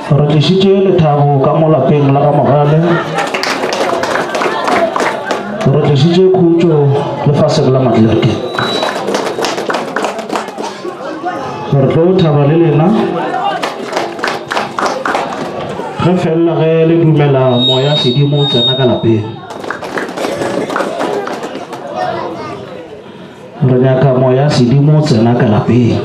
re tlisitše lethabo ka mo lapeng la ga Mogale, re tlisitše khutšo lefaseng la Madlerke. Re tlo thaba le lena ge fela ge le dumela moya sedimo o tsena ka lapeng. Re nyaka moya sedimo o tsena ka lapeng.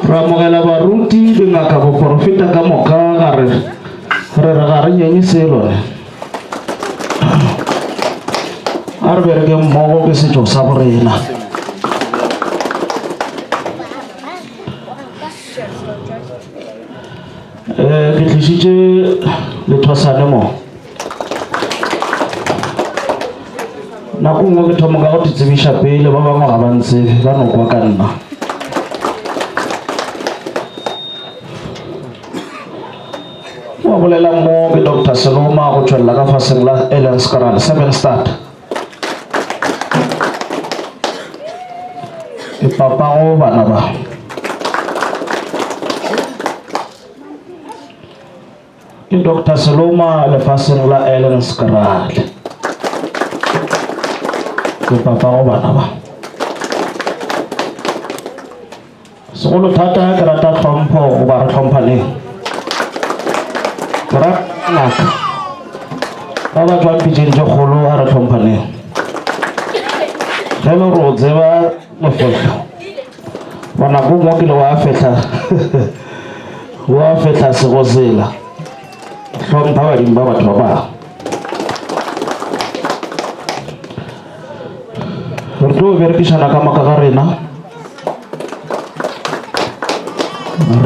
Re amogela baruti dingaka boprofeta ka moka re re ga re nyenye selo a re bereke mmogo ke setšo sa borena. Ke tlisitše lethosane mo nako nngwe ke thomo ka go ditsebiša pele ba bangwe ga ba ntse ba no kwa ka nna. Wa bolela mo ke Dr. Seloma go tšwelela ka faseng la Elenskarale 7 Start. Ke papago bana ba ke Dr. Seloma lefaseng la Elenskarale. Ke papago bana ba segolo thata ke rata tlhompho go ba re tlhomphaneng. Ke rata ngaka ba ba tswang pitšeng tše kgolo a re tlhomphaneng. Ge le gore o tseba mofehlo wa nako mo ke le wa fehla sego sela hlompha badimo ba batho ba bangwe. Re tlo berekišana ka moka ga rena,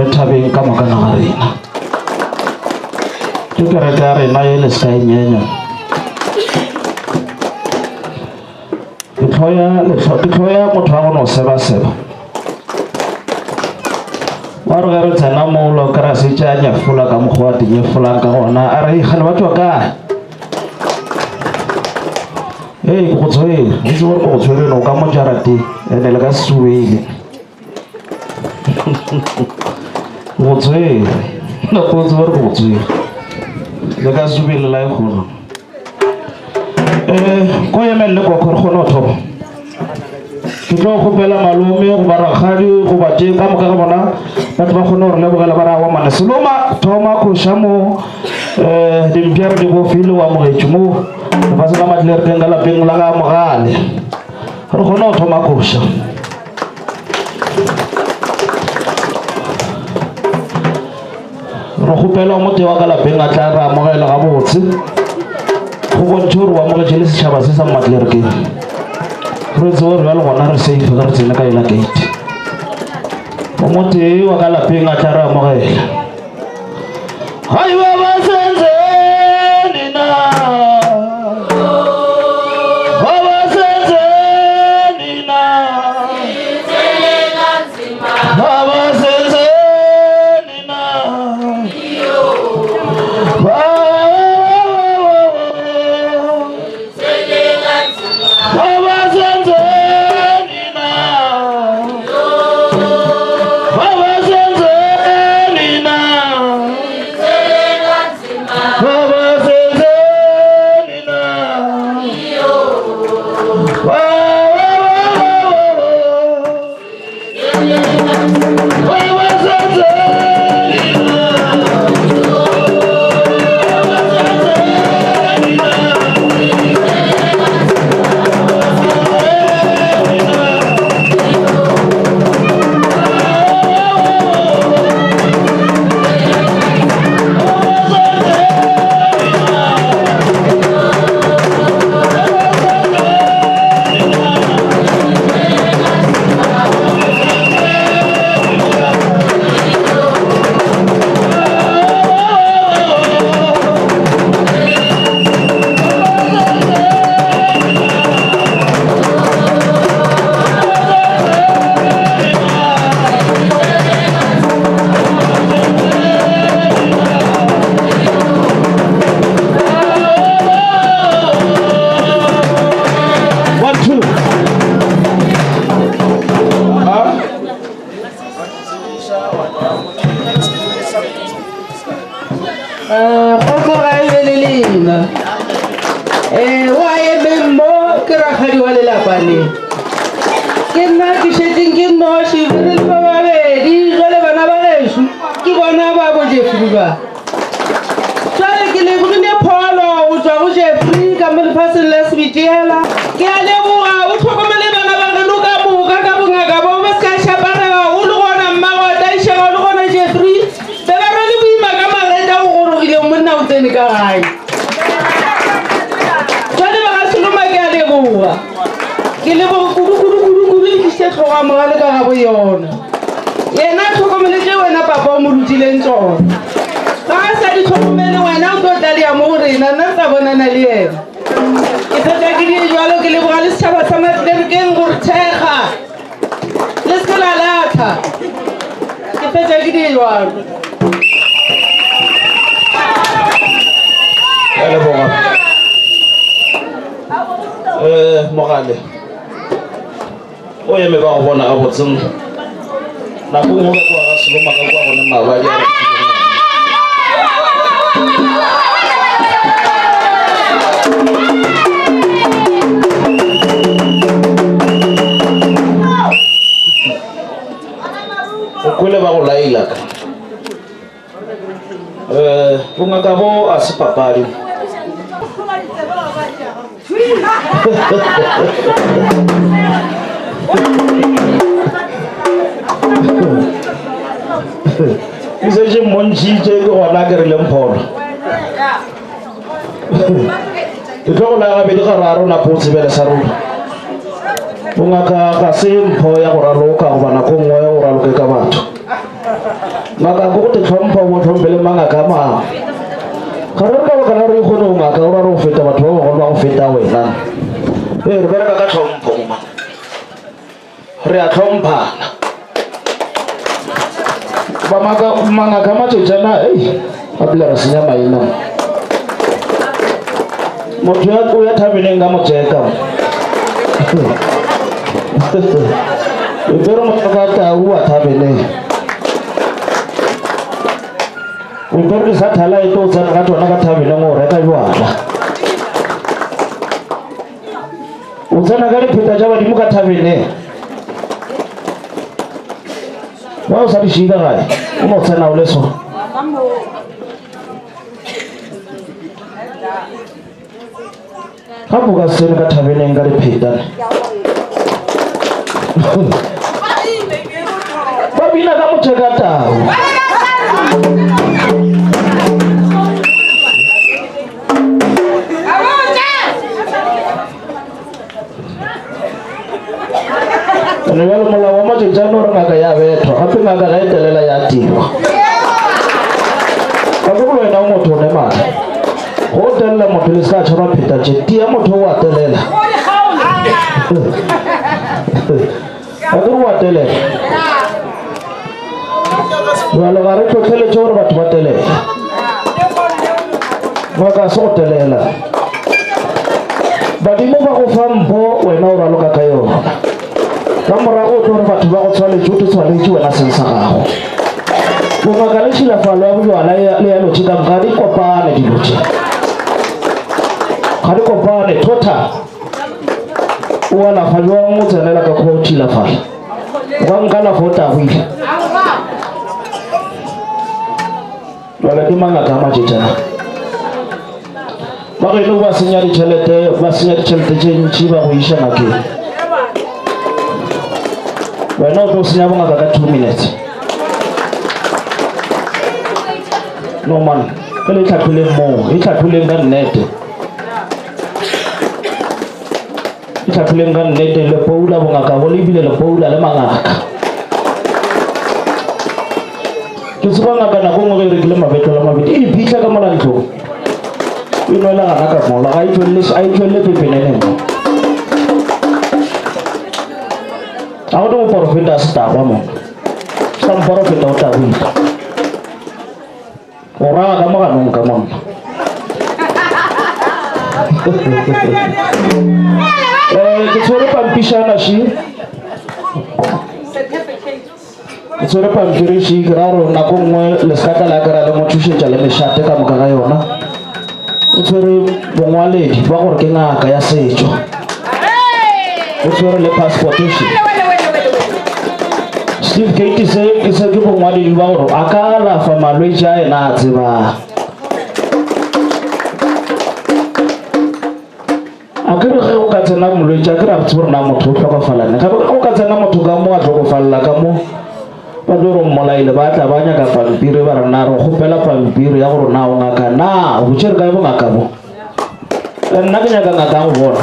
re thabeng ka moka na ga rena. Ke kereke ya rena ye le ska e nyenya. Ke tloya motho wa go no seba-seba wa re ge re tsena moulo kry-a setse a nyefola ka mokgwa a tinyefolang ka gona a re gane batho wa kae. Ke go tshwere itse gore ke go tshwereno o ka mo jarate ene le ka sesuele go tshwere nakotse gore ke go tshwere le ka subele la e kgono ko emelele koko re kgone go thoba. Ke tlo kgopela malome go ba rakgadi go batše ka moka ga bona batho ba kgone gore lebogela ba re wa mana Seloma thoma khoša mo dimpša re di bofile wa mogetše mo lefase la Madlerkeng ka lapeng la ga Mogale. Re kgone go thoma khoša. Re kgopela mote wa ka lapeng a tla re amogela ga botse go bontšhe gore wa amogetše le setšhaba se sa Madlerkeng. Re tsebe gore bjale gona re safe ge re tsene ka ela gate. O mote wa ka lapeng a tla re amogela. Hai ba ba senzeni na ba ba senzeni na ba ba senzeni na Koko ga e be le leina wa emeng mo ke rakgadi wa lelapa le ke nna ke šetseng ke noši re le ba babedi jwale bana ba gešo ke bona ba bo Jeffrey ba jwale ke lebogile pholo go tswa go Jeffrey ka mo lefaseng la Sebitiela ke a leboga o tlhokomele bana ba geno ka moka ka bongaka bo ba se ka šaparega o le gona mmagota išega o le gona Jeffrey be ba rwele boima ka mareta o gorogile monna o tsene ka gae jwale ba ga seloma ke a leboga ke leboga kudu le kišitše tlhoga mogale ka gabo yona yena tlhokomeletse wena papa o mo rutileng tsona ga a sa di tlhokomele wena o tlo tlalea mo go rena nna sa bonana le yena ke fetsa ke die jalo ke leboga le setšhaba sa Matlelerikeng gore thekga le se la latha ke fetsa ke die jalo Ke leboga mogale o eme ba go bona a botseng nako ngwe ka kwa ga seloma ka kwa gone mabadi a o kwele ba go laila ka bongaka bo a se papadi ke setse mmontšhitše ke gona ke rileng pholo ke tlo go laya gabedi gararo napo o tsebele sa rona bongaka ga se mpho ya go raloka goba nako nngwe ya go raloke ka batho ngaka ko go te tlhompha o tlhompele mangaka a mangwe ga re ka baka la re kgone go ngaka o ra re go feta batho ba bagolo ba go feta wena re bereka ka tlhompho re a tlhomphana ba mangaka matšetšana a pele re senya maina motho o ya thabeleng ka motšeka e pere motho ka tau a thabeleng o pere di sa thala e to o tsena ka tsona ka thabeleng o reka jwala o tsena ka dipheta tša badimo ka thabeleng wa o sa di šika gae o no tsena o le so ga boka sene ka thabeleng ka diphetane ba bina ka motšeka tau ne bjale molao wa matšetšane gore ngaka ya bethwa gape ngaka ga e telela ya tirwa ka kore wena o motho o ne mane go telela motho le se ka tšhwarwa phetatše tia motho o wa telela ga kere wa telela bjale ga re tlhotlheletše gore batho ba telela ngaka se go telela badimo ba go fa mpho wena o raloka ka yona ka morago o tlo gore batho ba go tshwaletše o te tshwaletše wena seng sa gago bongaka le tšhilafalo ya bojwala le ya lotšhe ka ga di kopane dilotše ga di kopane tota o alafa jwang o tsenela ka kua o tšhilafala o ka nka lafo o tagoile jwale ke mangaka a matšetšana ba geno ba senya ditšhelete tše ntšhi ba go iša ngakeng wena o tlo senya bongaka ka 2 minutes no man ke le tlhatlholeng moo e tlhatlholeng ka nnete le poula bongaka go lebile le poula le mangaka ke se bangaka nako ngwe ge e rekile mabetlo la mabedi e phitlha ka molantlong e nwela gana ka mola a itšwelele pepenene mo a go mo porofeta a se tagwa mo sa mporofeta o tagoile o raga ka moganong ka monna ke tshwere pampišana še ke tsere pampiri shi kiraro nako nngwe le sekata la kera le mothušetša le mešate ka moka ga yona o tsere bongwaledi ba gore ke ngaka ya setšo o tsere le passportation certificate se ke bongwaledi ba gore a ka alafa malwetši a ena a tsebang a kere ge o ka tsena molwetši a kere a botse gore na motho o tlhokofalane gape o ka tsena motho ka mo a tlhokofalela ka mo ba tlo re mmolaile ba tla ba nyaka pampiri ba re na re kgopela pampiri ya gore na o ngaka na o botšere kae bo ngaka bo nna ke nyaka ngaka go bona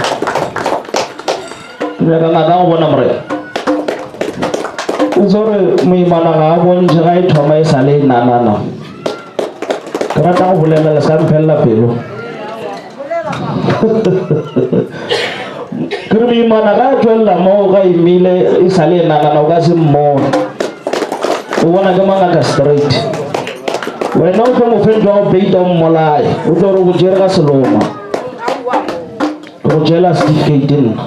ke nyaka ngaka go bona morena o tse gore moimana ga a bontšhe ga e thoma e sa le e nanana ke rata go bolela le sa mphelela pelo kere moimana ga a tswelela mo ga emile e sa le e nanana o ka se mmone o bona ke mangaka straight wena o tlo mofeng jwa go peita o mmolae o tlo gore go jere ka seloma go jela certificate nna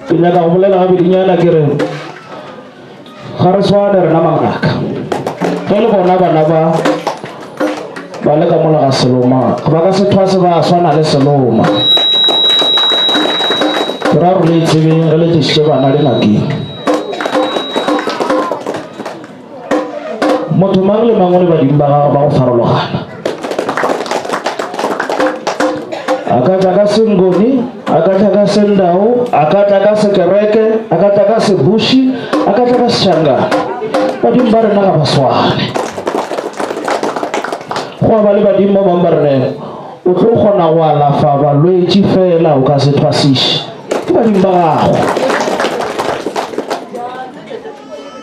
ke nyaka go bolela gabedinyana ke re ga re swane rena mangaka ge le bona bana ba le ka mola ga seloma ba ka sethwa se ba swana le seloma ke ra re le tsebeng ge le tšešitše bana le ngakeng motho mang le mang o le badimo ba gago ba go farologana a ka tla ka sengoni a ka tla ka sendao a ka tla ka sekereke a ka tla ka sebuši a ka tla ka sešangane badimo ba rena ga ba swane go ba le badimo bang ba rene o tlo kgona go alafa balwetši fela o ka se thwasiše ke badimo ba gago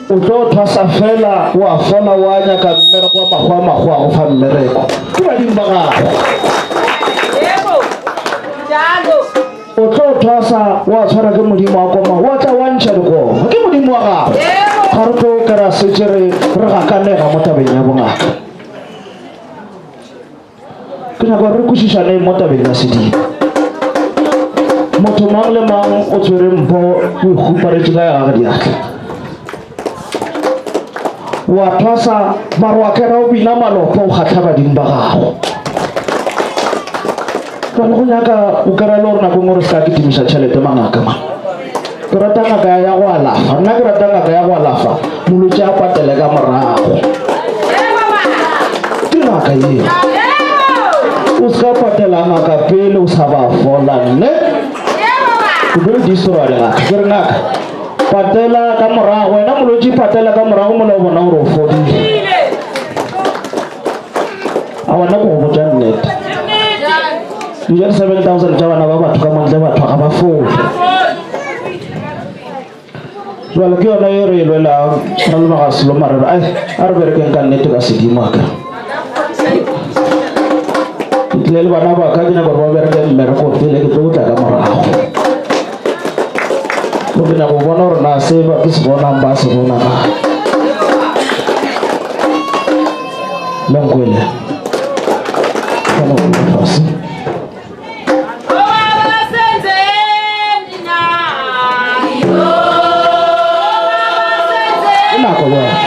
o tlo thwasa fela o a fola o a nyaka mmereko wa makgo a makgo a go fa mmereko ke badimo ba gago o tlo thwasa o a tshwara ke modimo wa koma o a tla wa ntšha dikoma ke modimo wa gago ga re tlo kera setse re gakanega mo tabeng ya bongaka ke nyaka re kwešišane mo tabeng ya sedimo motho mang le mang o tshwere mpho o ikhuparetše ka ya ga diatla wa thwasa mare wa kera o bina malopo o kgatlha badimo ba gago ka le go nyaka o kera le gore nako ngwe re se ka ketimiša tšhelete mangaka man ke rata ngaka ya go alafa nna ke rata ngaka ya go alafa molwetši a patele ka morago ke ngaka eo o se ka patela ngaka pele o sa ba fola nne o be distorale ngaka ke re ngaka patela ka morago wena molwetši patela ka morago mola o bona gore o fodile a bona ko go botša nnete dijo 7,000 tša bana ba batho ka montle batho ga ba fole jwale ke yona e re e lwelang ra le maga seloma re re a re berekeng ka nnete ka sedimo aka ke tlile le bana ba ka ke nyaka gore ba bereke mmereko pele ke tlo go tla ka morago go ke nyaka go bona gore na se ke se bonang ba se bona na lenkwele kgona go fase nako jwale